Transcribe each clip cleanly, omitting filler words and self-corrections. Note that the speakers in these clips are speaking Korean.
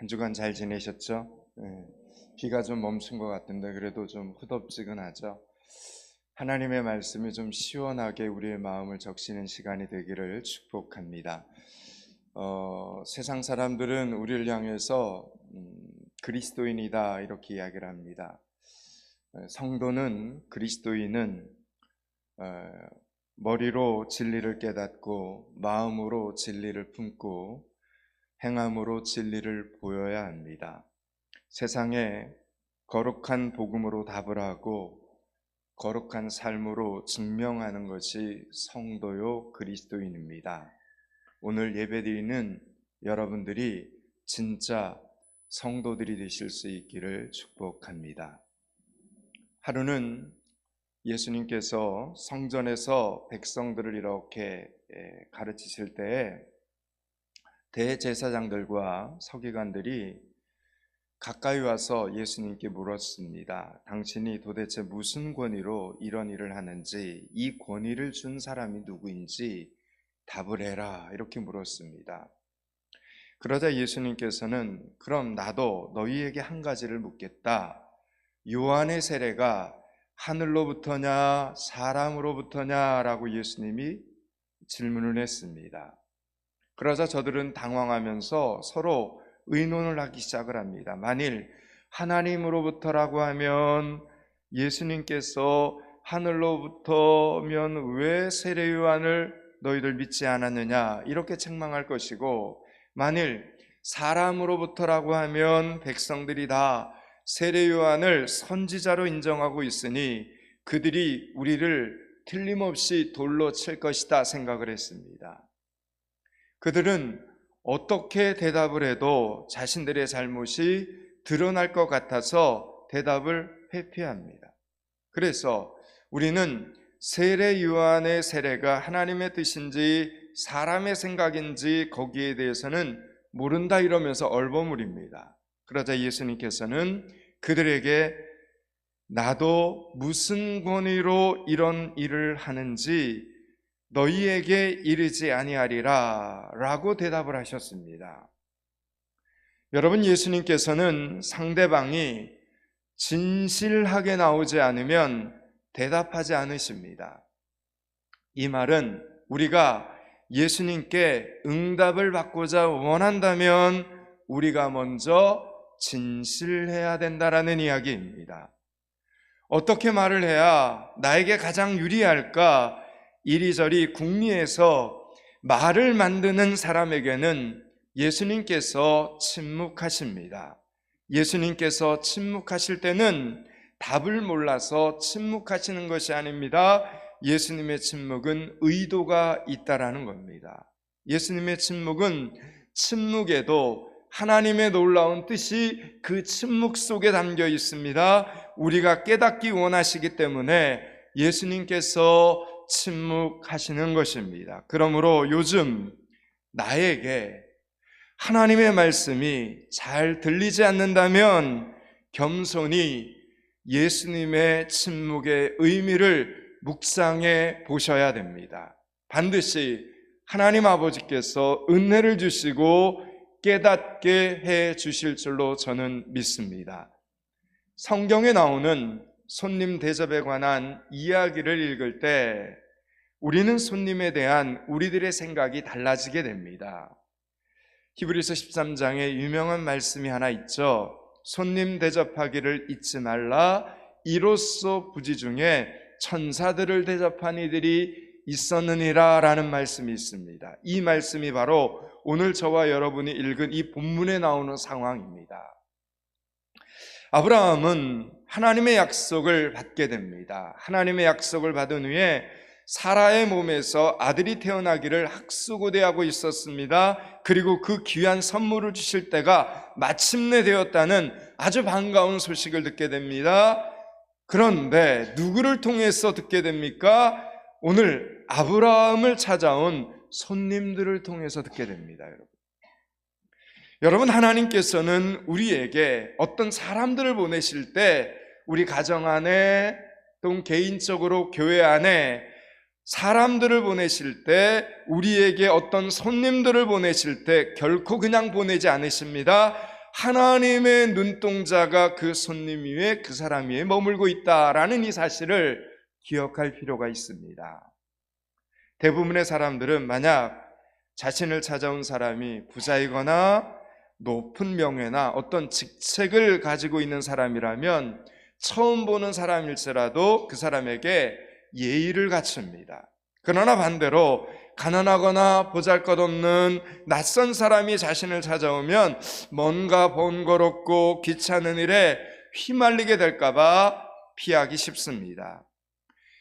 한 주간 잘 지내셨죠? 비가 좀 멈춘 것 같은데 그래도 좀 후덥지근하죠? 하나님의 말씀이 좀 시원하게 우리의 마음을 적시는 시간이 되기를 축복합니다. 세상 사람들은 우리를 향해서 그리스도인이다 이렇게 이야기를 합니다. 성도는, 그리스도인은 머리로 진리를 깨닫고 마음으로 진리를 품고 행함으로 진리를 보여야 합니다. 세상에 거룩한 복음으로 답을 하고 거룩한 삶으로 증명하는 것이 성도요 그리스도인입니다. 오늘 예배드리는 여러분들이 진짜 성도들이 되실 수 있기를 축복합니다. 하루는 예수님께서 성전에서 백성들을 이렇게 가르치실 때에 대제사장들과 서기관들이 가까이 와서 예수님께 물었습니다. 당신이 도대체 무슨 권위로 이런 일을 하는지, 이 권위를 준 사람이 누구인지 답을 해라 이렇게 물었습니다. 그러자 예수님께서는 그럼 나도 너희에게 한 가지를 묻겠다. 요한의 세례가 하늘로부터냐 사람으로부터냐 라고 예수님이 질문을 했습니다. 그러자 저들은 당황하면서 서로 의논을 하기 시작을 합니다. 만일 하나님으로부터라고 하면 예수님께서 하늘로부터면 왜 세례 요한을 너희들 믿지 않았느냐 이렇게 책망할 것이고, 만일 사람으로부터라고 하면 백성들이 다 세례 요한을 선지자로 인정하고 있으니 그들이 우리를 틀림없이 돌로 칠 것이다 생각을 했습니다. 그들은 어떻게 대답을 해도 자신들의 잘못이 드러날 것 같아서 대답을 회피합니다. 그래서 우리는 세례 요한의 세례가 하나님의 뜻인지 사람의 생각인지 거기에 대해서는 모른다 이러면서 얼버무립니다. 그러자 예수님께서는 그들에게 나도 무슨 권위로 이런 일을 하는지 너희에게 이르지 아니하리라 라고 대답을 하셨습니다. 여러분, 예수님께서는 상대방이 진실하게 나오지 않으면 대답하지 않으십니다. 이 말은 우리가 예수님께 응답을 받고자 원한다면 우리가 먼저 진실해야 된다라는 이야기입니다. 어떻게 말을 해야 나에게 가장 유리할까? 이리저리 궁리해서 말을 만드는 사람에게는 예수님께서 침묵하십니다. 예수님께서 침묵하실 때는 답을 몰라서 침묵하시는 것이 아닙니다. 예수님의 침묵은 의도가 있다라는 겁니다. 예수님의 침묵은 침묵에도 하나님의 놀라운 뜻이 그 침묵 속에 담겨 있습니다. 우리가 깨닫기 원하시기 때문에 예수님께서 침묵하시는 것입니다. 그러므로 요즘 나에게 하나님의 말씀이 잘 들리지 않는다면 겸손히 예수님의 침묵의 의미를 묵상해 보셔야 됩니다. 반드시 하나님 아버지께서 은혜를 주시고 깨닫게 해 주실 줄로 저는 믿습니다. 성경에 나오는 손님 대접에 관한 이야기를 읽을 때 우리는 손님에 대한 우리들의 생각이 달라지게 됩니다. 히브리서 13장에 유명한 말씀이 하나 있죠. 손님 대접하기를 잊지 말라. 이로써 부지 중에 천사들을 대접한 이들이 있었느니라 라는 말씀이 있습니다. 이 말씀이 바로 오늘 저와 여러분이 읽은 이 본문에 나오는 상황입니다. 아브라함은 하나님의 약속을 받게 됩니다. 하나님의 약속을 받은 후에 사라의 몸에서 아들이 태어나기를 학수고대하고 있었습니다. 그리고 그 귀한 선물을 주실 때가 마침내 되었다는 아주 반가운 소식을 듣게 됩니다. 그런데 누구를 통해서 듣게 됩니까? 오늘 아브라함을 찾아온 손님들을 통해서 듣게 됩니다. 여러분, 하나님께서는 우리에게 어떤 사람들을 보내실 때 우리 가정 안에 또 개인적으로 교회 안에 사람들을 보내실 때, 우리에게 어떤 손님들을 보내실 때 결코 그냥 보내지 않으십니다. 하나님의 눈동자가 그 손님 위에, 그 사람 위에 머물고 있다라는 이 사실을 기억할 필요가 있습니다. 대부분의 사람들은 만약 자신을 찾아온 사람이 부자이거나 높은 명예나 어떤 직책을 가지고 있는 사람이라면 처음 보는 사람일지라도 그 사람에게 예의를 갖춥니다. 그러나 반대로 가난하거나 보잘것없는 낯선 사람이 자신을 찾아오면 뭔가 번거롭고 귀찮은 일에 휘말리게 될까 봐 피하기 쉽습니다.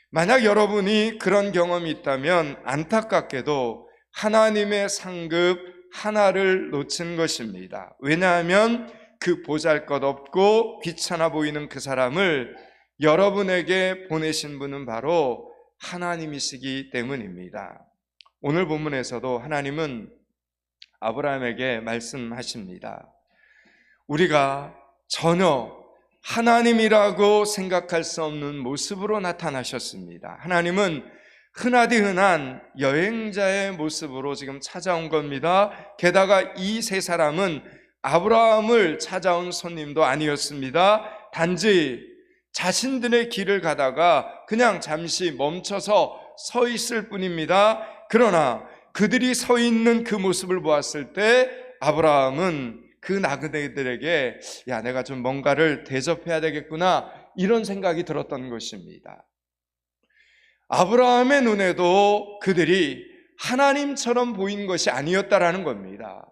만약 여러분이 그런 경험이 있다면 안타깝게도 하나님의 상급 하나를 놓친 것입니다. 왜냐하면 그 보잘것없고 귀찮아 보이는 그 사람을 여러분에게 보내신 분은 바로 하나님이시기 때문입니다. 오늘 본문에서도 하나님은 아브라함에게 말씀하십니다. 우리가 전혀 하나님이라고 생각할 수 없는 모습으로 나타나셨습니다. 하나님은 흔하디 흔한 여행자의 모습으로 지금 찾아온 겁니다. 게다가 이 세 사람은 아브라함을 찾아온 손님도 아니었습니다. 단지 자신들의 길을 가다가 그냥 잠시 멈춰서 서 있을 뿐입니다. 그러나 그들이 서 있는 그 모습을 보았을 때 아브라함은 그 나그네들에게 야, 내가 좀 뭔가를 대접해야 되겠구나, 이런 생각이 들었던 것입니다. 아브라함의 눈에도 그들이 하나님처럼 보인 것이 아니었다라는 겁니다.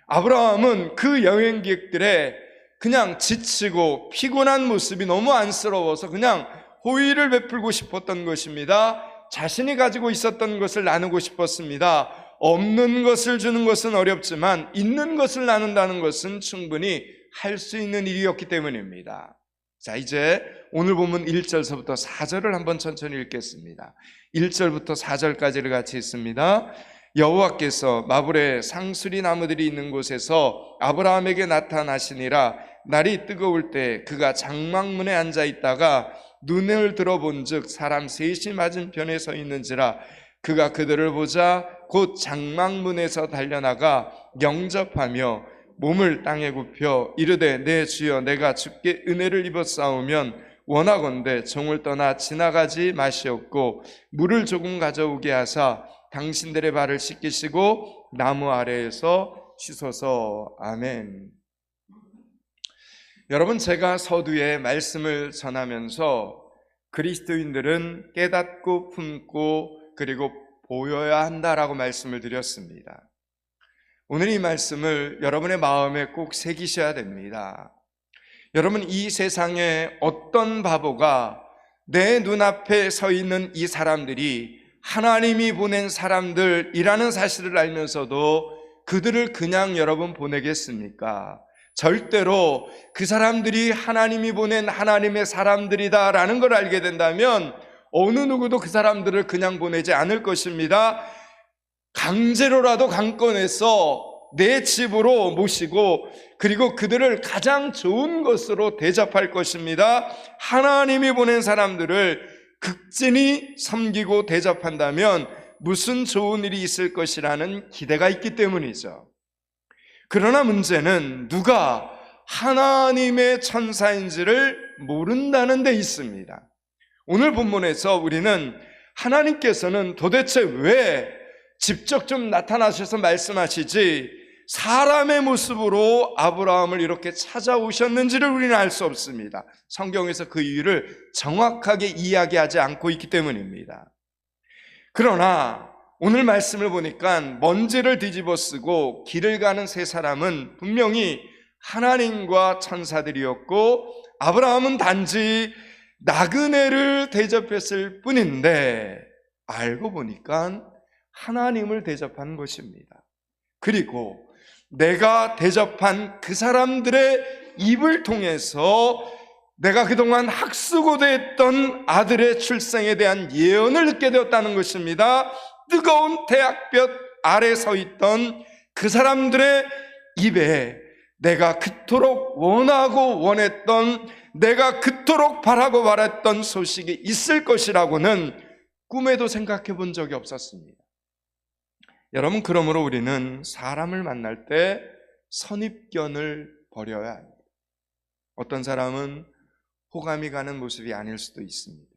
아브라함은 그 여행객들의 그냥 지치고 피곤한 모습이 너무 안쓰러워서 그냥 호의를 베풀고 싶었던 것입니다. 자신이 가지고 있었던 것을 나누고 싶었습니다. 없는 것을 주는 것은 어렵지만 있는 것을 나눈다는 것은 충분히 할 수 있는 일이었기 때문입니다. 자, 이제 오늘 본문 1절서부터 4절을 한번 천천히 읽겠습니다. 1절부터 4절까지를 같이 읽습니다. 여호와께서 마불에 상수리 나무들이 있는 곳에서 아브라함에게 나타나시니라. 날이 뜨거울 때 그가 장막문에 앉아 있다가 눈을 들어본즉 사람 셋이 맞은편에 서 있는지라. 그가 그들을 보자 곧 장막문에서 달려나가 영접하며 몸을 땅에 굽혀 이르되 내 주여, 내가 주께 은혜를 입었사오면 원하건대 종을 떠나 지나가지 마시옵고 물을 조금 가져오게 하사 당신들의 발을 씻기시고 나무 아래에서 씻어서. 아멘. 여러분, 제가 서두에 말씀을 전하면서 그리스도인들은 깨닫고 품고 그리고 보여야 한다라고 말씀을 드렸습니다. 오늘 이 말씀을 여러분의 마음에 꼭 새기셔야 됩니다. 여러분, 이 세상에 어떤 바보가 내 눈앞에 서 있는 이 사람들이 하나님이 보낸 사람들이라는 사실을 알면서도 그들을 그냥 여러분 보내겠습니까? 절대로 그 사람들이 하나님이 보낸 하나님의 사람들이다라는 걸 알게 된다면 어느 누구도 그 사람들을 그냥 보내지 않을 것입니다. 강제로라도 강권해서 내 집으로 모시고 그리고 그들을 가장 좋은 것으로 대접할 것입니다. 하나님이 보낸 사람들을 극진히 섬기고 대접한다면 무슨 좋은 일이 있을 것이라는 기대가 있기 때문이죠. 그러나 문제는 누가 하나님의 천사인지를 모른다는 데 있습니다. 오늘 본문에서 우리는 하나님께서는 도대체 왜 직접 좀 나타나셔서 말씀하시지 사람의 모습으로 아브라함을 이렇게 찾아오셨는지를 우리는 알 수 없습니다. 성경에서 그 이유를 정확하게 이야기하지 않고 있기 때문입니다. 그러나 오늘 말씀을 보니까 먼지를 뒤집어 쓰고 길을 가는 세 사람은 분명히 하나님과 천사들이었고 아브라함은 단지 나그네를 대접했을 뿐인데 알고 보니까 하나님을 대접한 것입니다. 그리고 내가 대접한 그 사람들의 입을 통해서 내가 그동안 학수고대했던 아들의 출생에 대한 예언을 듣게 되었다는 것입니다. 뜨거운 태양볕 아래 서 있던 그 사람들의 입에 내가 그토록 원하고 원했던, 내가 그토록 바라고 바랐던 소식이 있을 것이라고는 꿈에도 생각해 본 적이 없었습니다. 여러분, 그러므로 우리는 사람을 만날 때 선입견을 버려야 합니다. 어떤 사람은 호감이 가는 모습이 아닐 수도 있습니다.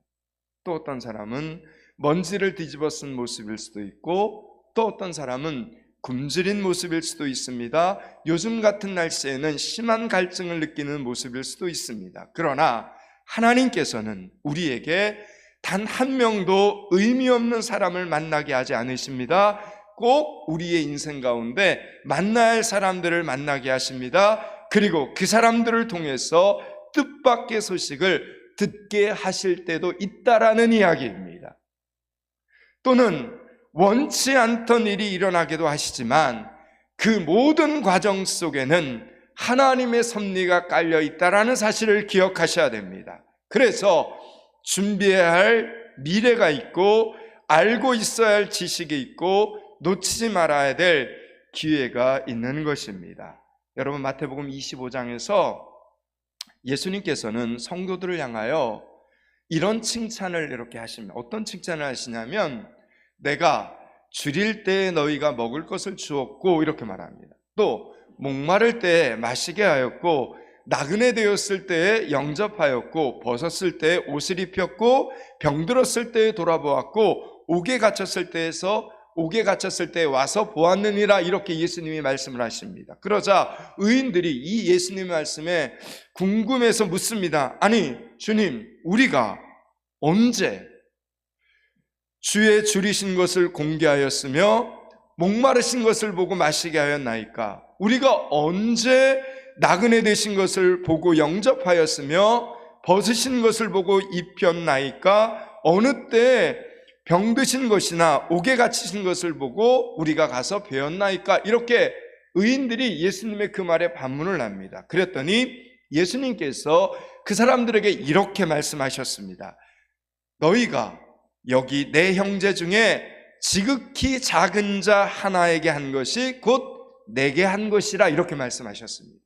또 어떤 사람은 먼지를 뒤집어 쓴 모습일 수도 있고, 또 어떤 사람은 굶주린 모습일 수도 있습니다. 요즘 같은 날씨에는 심한 갈증을 느끼는 모습일 수도 있습니다. 그러나 하나님께서는 우리에게 단 한 명도 의미 없는 사람을 만나게 하지 않으십니다. 꼭 우리의 인생 가운데 만나야 할 사람들을 만나게 하십니다. 그리고 그 사람들을 통해서 뜻밖의 소식을 듣게 하실 때도 있다라는 이야기입니다. 또는 원치 않던 일이 일어나기도 하시지만 그 모든 과정 속에는 하나님의 섭리가 깔려 있다라는 사실을 기억하셔야 됩니다. 그래서 준비해야 할 미래가 있고, 알고 있어야 할 지식이 있고, 놓치지 말아야 될 기회가 있는 것입니다. 여러분, 마태복음 25장에서 예수님께서는 성도들을 향하여 이런 칭찬을 이렇게 하십니다. 어떤 칭찬을 하시냐면, 내가 줄일 때 너희가 먹을 것을 주었고, 이렇게 말합니다. 또 목마를 때 마시게 하였고, 나그네 되었을 때에 영접하였고, 벗었을 때 옷을 입혔고, 병들었을 때에 돌아보았고, 옥에 갇혔을 때에 와서 보았느니라. 이렇게 예수님이 말씀을 하십니다. 그러자 의인들이 이 예수님의 말씀에 궁금해서 묻습니다. 아니 주님, 우리가 언제 주의 줄이신 것을 공개하였으며 목마르신 것을 보고 마시게 하였나이까? 우리가 언제 나그네 되신 것을 보고 영접하였으며 벗으신 것을 보고 입혔나이까? 어느 때 병드신 것이나 옥에 갇히신 것을 보고 우리가 가서 배웠나이까? 이렇게 의인들이 예수님의 그 말에 반문을 합니다. 그랬더니 예수님께서 그 사람들에게 이렇게 말씀하셨습니다. 너희가 여기 내 형제 중에 지극히 작은 자 하나에게 한 것이 곧 내게 한 것이라. 이렇게 말씀하셨습니다.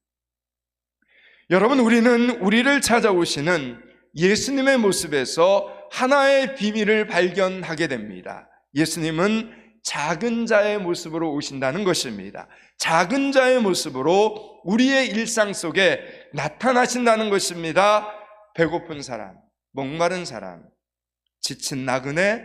여러분, 우리는 우리를 찾아오시는 예수님의 모습에서 하나의 비밀을 발견하게 됩니다. 예수님은 작은 자의 모습으로 오신다는 것입니다. 작은 자의 모습으로 우리의 일상 속에 나타나신다는 것입니다. 배고픈 사람, 목마른 사람, 지친 나그네,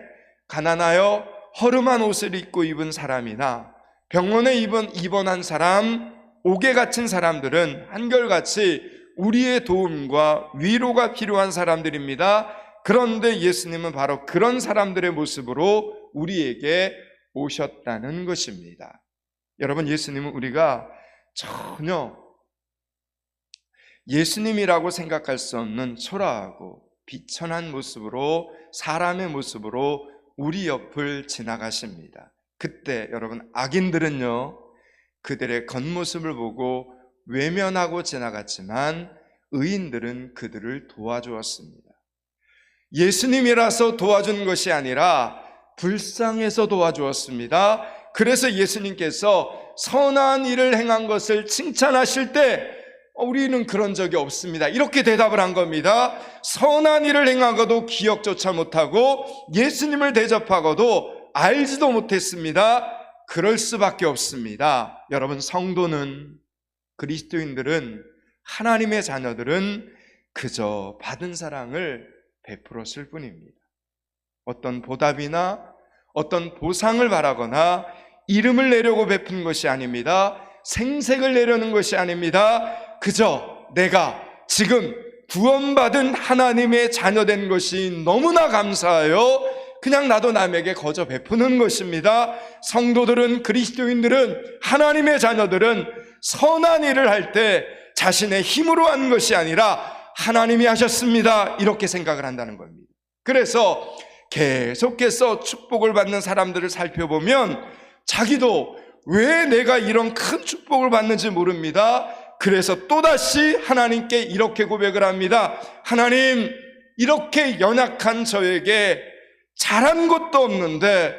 가난하여 허름한 옷을 입고 입은 사람이나 병원에 입원한 사람, 옥에 갇힌 사람들은 한결같이 우리의 도움과 위로가 필요한 사람들입니다. 그런데 예수님은 바로 그런 사람들의 모습으로 우리에게 오셨다는 것입니다. 여러분, 예수님은 우리가 전혀 예수님이라고 생각할 수 없는 초라하고 비천한 모습으로, 사람의 모습으로 우리 옆을 지나가십니다. 그때 여러분, 악인들은요, 그들의 겉모습을 보고 외면하고 지나갔지만 의인들은 그들을 도와주었습니다. 예수님이라서 도와준 것이 아니라 불쌍해서 도와주었습니다. 그래서 예수님께서 선한 일을 행한 것을 칭찬하실 때 우리는 그런 적이 없습니다, 이렇게 대답을 한 겁니다. 선한 일을 행하고도 기억조차 못하고 예수님을 대접하고도 알지도 못했습니다. 그럴 수밖에 없습니다. 여러분, 성도는, 그리스도인들은, 하나님의 자녀들은 그저 받은 사랑을 베풀었을 뿐입니다. 어떤 보답이나 어떤 보상을 바라거나 이름을 내려고 베푼 것이 아닙니다. 생색을 내려는 것이 아닙니다. 그저 내가 지금 구원받은 하나님의 자녀된 것이 너무나 감사하여 그냥 나도 남에게 거저 베푸는 것입니다. 성도들은, 그리스도인들은, 하나님의 자녀들은 선한 일을 할 때 자신의 힘으로 한 것이 아니라 하나님이 하셨습니다, 이렇게 생각을 한다는 겁니다. 그래서 계속해서 축복을 받는 사람들을 살펴보면 자기도 왜 내가 이런 큰 축복을 받는지 모릅니다. 그래서 또다시 하나님께 이렇게 고백을 합니다. 하나님, 이렇게 연약한 저에게 잘한 것도 없는데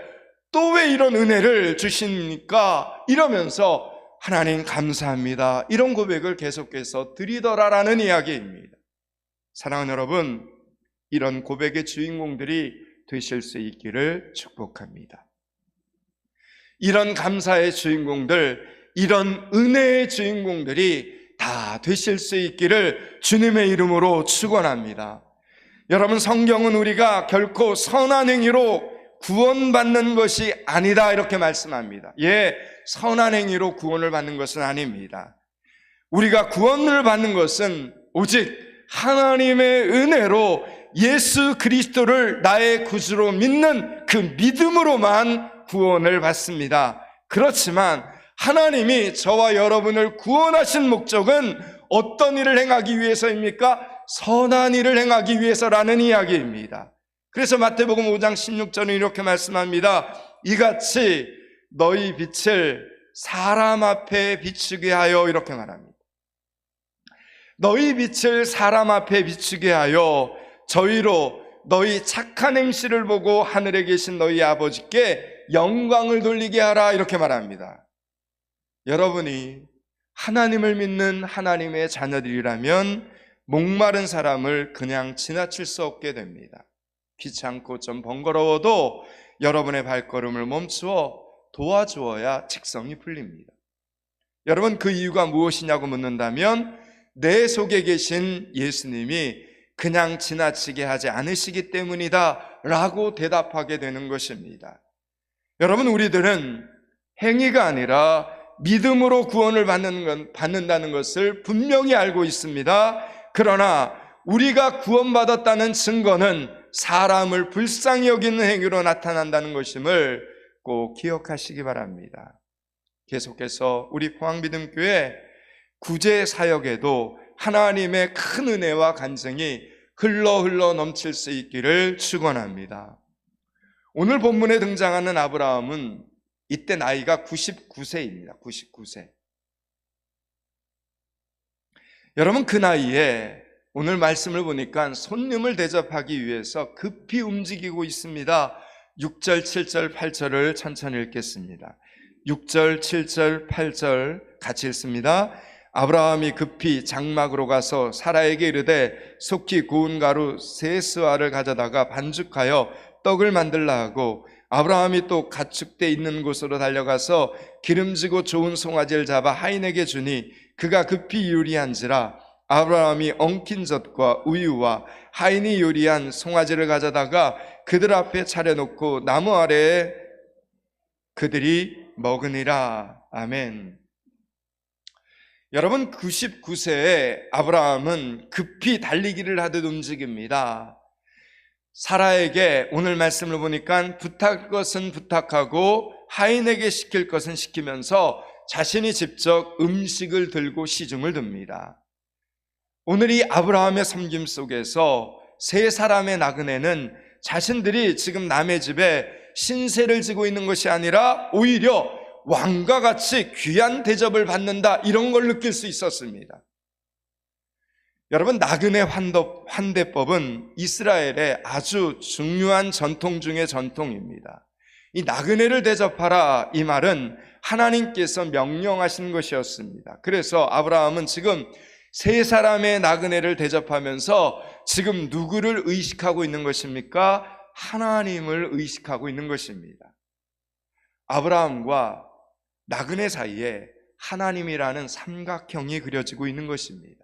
또 왜 이런 은혜를 주십니까? 이러면서 하나님 감사합니다, 이런 고백을 계속해서 드리더라라는 이야기입니다. 사랑하는 여러분, 이런 고백의 주인공들이 되실 수 있기를 축복합니다. 이런 감사의 주인공들, 이런 은혜의 주인공들이 다 되실 수 있기를 주님의 이름으로 축원합니다. 여러분, 성경은 우리가 결코 선한 행위로 구원받는 것이 아니다 이렇게 말씀합니다. 선한 행위로 구원을 받는 것은 아닙니다. 우리가 구원을 받는 것은 오직 하나님의 은혜로 예수 그리스도를 나의 구주로 믿는 그 믿음으로만 구원을 받습니다. 그렇지만 하나님이 저와 여러분을 구원하신 목적은 어떤 일을 행하기 위해서입니까? 선한 일을 행하기 위해서라는 이야기입니다. 그래서 마태복음 5장 16절은 이렇게 말씀합니다. 이같이 너희 빛을 사람 앞에 비추게 하여, 이렇게 말합니다. 너희 빛을 사람 앞에 비추게 하여 저희로 너희 착한 행실을 보고 하늘에 계신 너희 아버지께 영광을 돌리게 하라, 이렇게 말합니다. 여러분이 하나님을 믿는 하나님의 자녀들이라면 목마른 사람을 그냥 지나칠 수 없게 됩니다. 귀찮고 좀 번거로워도 여러분의 발걸음을 멈추어 도와주어야 직성이 풀립니다. 여러분, 그 이유가 무엇이냐고 묻는다면 내 속에 계신 예수님이 그냥 지나치게 하지 않으시기 때문이다 라고 대답하게 되는 것입니다. 여러분, 우리들은 행위가 아니라 믿음으로 구원을 받는다는 것을 분명히 알고 있습니다. 그러나 우리가 구원받았다는 증거는 사람을 불쌍히 여기는 행위로 나타난다는 것임을 꼭 기억하시기 바랍니다. 계속해서 우리 포항믿음교회 구제 사역에도 하나님의 큰 은혜와 간증이 흘러 넘칠 수 있기를 축원합니다. 오늘 본문에 등장하는 아브라함은 이때 나이가 99세입니다. 99세. 여러분, 그 나이에 오늘 말씀을 보니까 손님을 대접하기 위해서 급히 움직이고 있습니다. 6절, 7절, 8절을 천천히 읽겠습니다. 6절, 7절, 8절 같이 읽습니다. 아브라함이 급히 장막으로 가서 사라에게 이르되 속히 고운 가루 세 스와를 가져다가 반죽하여 떡을 만들라 하고, 아브라함이 또 가축대 있는 곳으로 달려가서 기름지고 좋은 송아지를 잡아 하인에게 주니 그가 급히 요리한지라. 아브라함이 엉킨 젖과 우유와 하인이 요리한 송아지를 가져다가 그들 앞에 차려놓고 나무 아래에 그들이 먹으니라. 아멘. 여러분, 99세에 아브라함은 급히 달리기를 하듯 움직입니다. 사라에게 오늘 말씀을 보니까 부탁할 것은 부탁하고 하인에게 시킬 것은 시키면서 자신이 직접 음식을 들고 시중을 듭니다. 오늘 이 아브라함의 섬김 속에서 세 사람의 나그네는 자신들이 지금 남의 집에 신세를 지고 있는 것이 아니라 오히려 왕과 같이 귀한 대접을 받는다, 이런 걸 느낄 수 있었습니다. 여러분, 나그네 환대법은 이스라엘의 아주 중요한 전통 중의 전통입니다. 이 나그네를 대접하라, 이 말은 하나님께서 명령하신 것이었습니다. 그래서 아브라함은 지금 세 사람의 나그네를 대접하면서 지금 누구를 의식하고 있는 것입니까? 하나님을 의식하고 있는 것입니다. 아브라함과 나그네 사이에 하나님이라는 삼각형이 그려지고 있는 것입니다.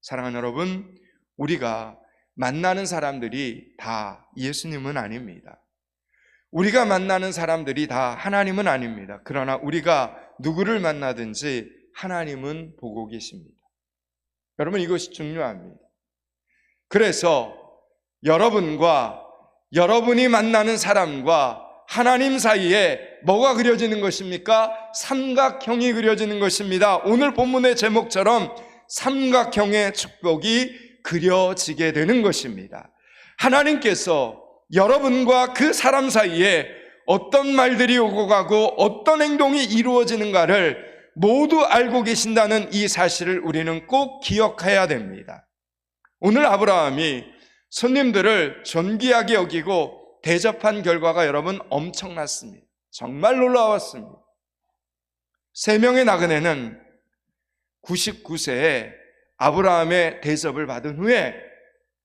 사랑하는 여러분, 우리가 만나는 사람들이 다 예수님은 아닙니다. 우리가 만나는 사람들이 다 하나님은 아닙니다. 그러나 우리가 누구를 만나든지 하나님은 보고 계십니다. 여러분, 이것이 중요합니다. 그래서 여러분과 여러분이 만나는 사람과 하나님 사이에 뭐가 그려지는 것입니까? 삼각형이 그려지는 것입니다. 오늘 본문의 제목처럼 삼각형의 축복이 그려지게 되는 것입니다. 하나님께서 여러분과 그 사람 사이에 어떤 말들이 오고 가고 어떤 행동이 이루어지는가를 모두 알고 계신다는 이 사실을 우리는 꼭 기억해야 됩니다. 오늘 아브라함이 손님들을 존귀하게 여기고 대접한 결과가 여러분 엄청났습니다. 정말 놀라웠습니다. 3명의 나그네는 99세에 아브라함의 대접을 받은 후에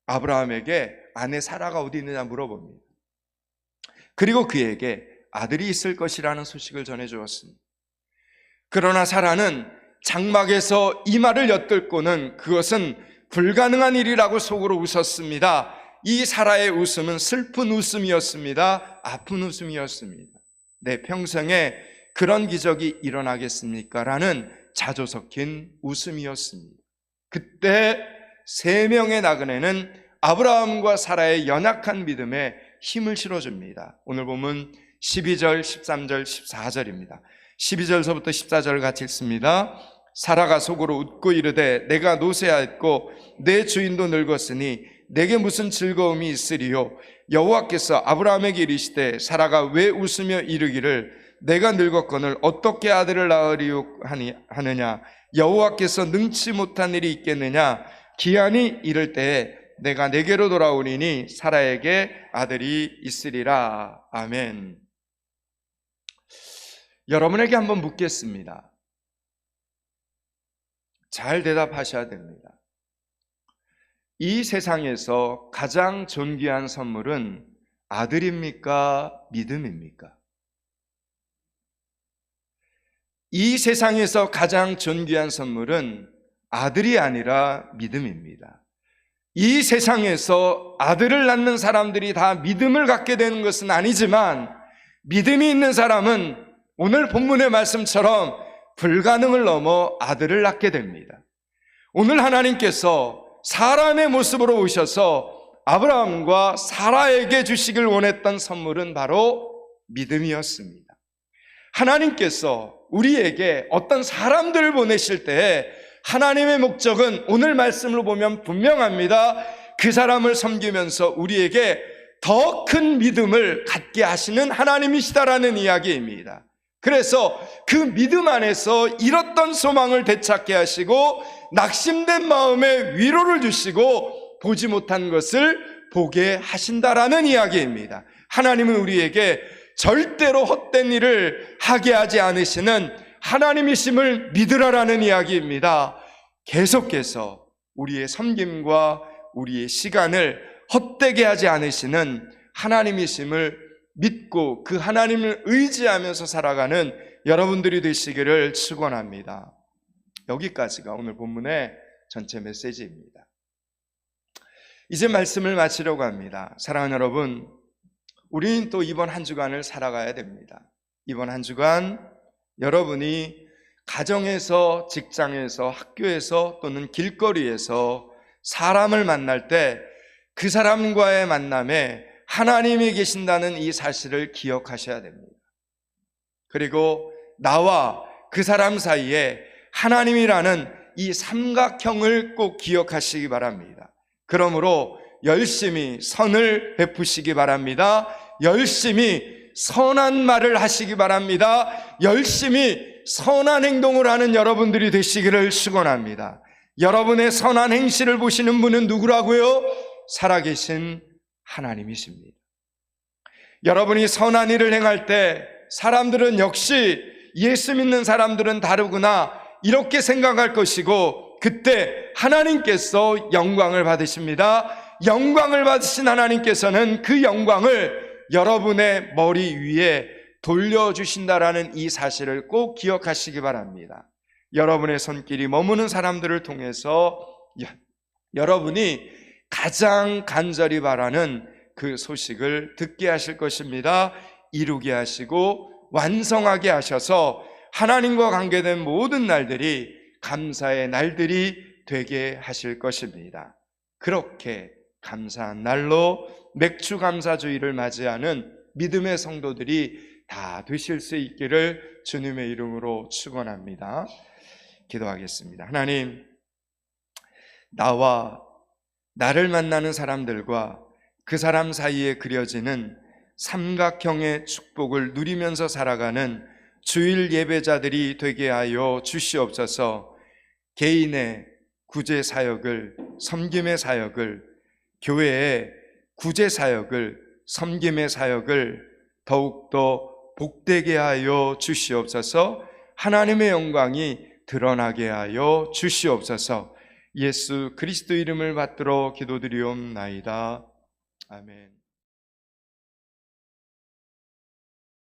아브라함에게 아내 사라가 어디 있느냐 물어봅니다. 그리고 그에게 아들이 있을 것이라는 소식을 전해주었습니다. 그러나 사라는 장막에서 이마를 엿들고는 그것은 불가능한 일이라고 속으로 웃었습니다. 이 사라의 웃음은 슬픈 웃음이었습니다. 아픈 웃음이었습니다. 내 평생에 그런 기적이 일어나겠습니까? 라는 자조 섞인 웃음이었습니다. 그때 3명의 나그네는 아브라함과 사라의 연약한 믿음에 힘을 실어줍니다. 오늘 보면 12절, 13절, 14절입니다. 12절서부터 14절 같이 읽습니다. 사라가 속으로 웃고 이르되 내가 노쇠하였고 내 주인도 늙었으니 내게 무슨 즐거움이 있으리요. 여호와께서 아브라함에게 이르시되 사라가 왜 웃으며 이르기를 내가 늙었거늘 어떻게 아들을 낳으리요 하느냐. 여호와께서 능치 못한 일이 있겠느냐. 기한이 이를 때에 내가 내게로 돌아오리니 사라에게 아들이 있으리라. 아멘. 여러분에게 한번 묻겠습니다. 잘 대답하셔야 됩니다. 이 세상에서 가장 존귀한 선물은 아들입니까? 믿음입니까? 이 세상에서 가장 존귀한 선물은 아들이 아니라 믿음입니다. 이 세상에서 아들을 낳는 사람들이 다 믿음을 갖게 되는 것은 아니지만 믿음이 있는 사람은 오늘 본문의 말씀처럼 불가능을 넘어 아들을 낳게 됩니다. 오늘 하나님께서 사람의 모습으로 오셔서 아브라함과 사라에게 주시길 원했던 선물은 바로 믿음이었습니다. 하나님께서 우리에게 어떤 사람들을 보내실 때 하나님의 목적은 오늘 말씀으로 보면 분명합니다. 그 사람을 섬기면서 우리에게 더 큰 믿음을 갖게 하시는 하나님이시다라는 이야기입니다. 그래서 그 믿음 안에서 잃었던 소망을 되찾게 하시고 낙심된 마음에 위로를 주시고 보지 못한 것을 보게 하신다라는 이야기입니다. 하나님은 우리에게 절대로 헛된 일을 하게 하지 않으시는 하나님이심을 믿으라라는 이야기입니다. 계속해서 우리의 섬김과 우리의 시간을 헛되게 하지 않으시는 하나님이심을 믿고 그 하나님을 의지하면서 살아가는 여러분들이 되시기를 축원합니다. 여기까지가 오늘 본문의 전체 메시지입니다. 이제 말씀을 마치려고 합니다. 사랑하는 여러분, 우리는 또 이번 한 주간을 살아가야 됩니다. 이번 한 주간 여러분이 가정에서, 직장에서, 학교에서 또는 길거리에서 사람을 만날 때 그 사람과의 만남에 하나님이 계신다는 이 사실을 기억하셔야 됩니다. 그리고 나와 그 사람 사이에 하나님이라는 이 삼각형을 꼭 기억하시기 바랍니다. 그러므로 열심히 선을 베푸시기 바랍니다. 열심히 선한 말을 하시기 바랍니다. 열심히 선한 행동을 하는 여러분들이 되시기를 축원합니다. 여러분의 선한 행실을 보시는 분은 누구라고요? 살아계신 하나님이십니다. 여러분이 선한 일을 행할 때 사람들은 역시 예수 믿는 사람들은 다르구나 이렇게 생각할 것이고 그때 하나님께서 영광을 받으십니다. 영광을 받으신 하나님께서는 그 영광을 여러분의 머리 위에 돌려주신다라는 이 사실을 꼭 기억하시기 바랍니다. 여러분의 손길이 머무는 사람들을 통해서 여러분이 가장 간절히 바라는 그 소식을 듣게 하실 것입니다. 이루게 하시고 완성하게 하셔서 하나님과 관계된 모든 날들이 감사의 날들이 되게 하실 것입니다. 그렇게 감사한 날로 맥주 감사주의를 맞이하는 믿음의 성도들이 다 되실 수 있기를 주님의 이름으로 축원합니다. 기도하겠습니다. 하나님, 나와 나를 만나는 사람들과 그 사람 사이에 그려지는 삼각형의 축복을 누리면서 살아가는 주일 예배자들이 되게 하여 주시옵소서. 개인의 구제 사역을, 섬김의 사역을, 교회의 구제 사역을, 섬김의 사역을 더욱더 복되게 하여 주시옵소서. 하나님의 영광이 드러나게 하여 주시옵소서. 예수 그리스도 이름을 받들어 기도드리옵나이다. 아멘.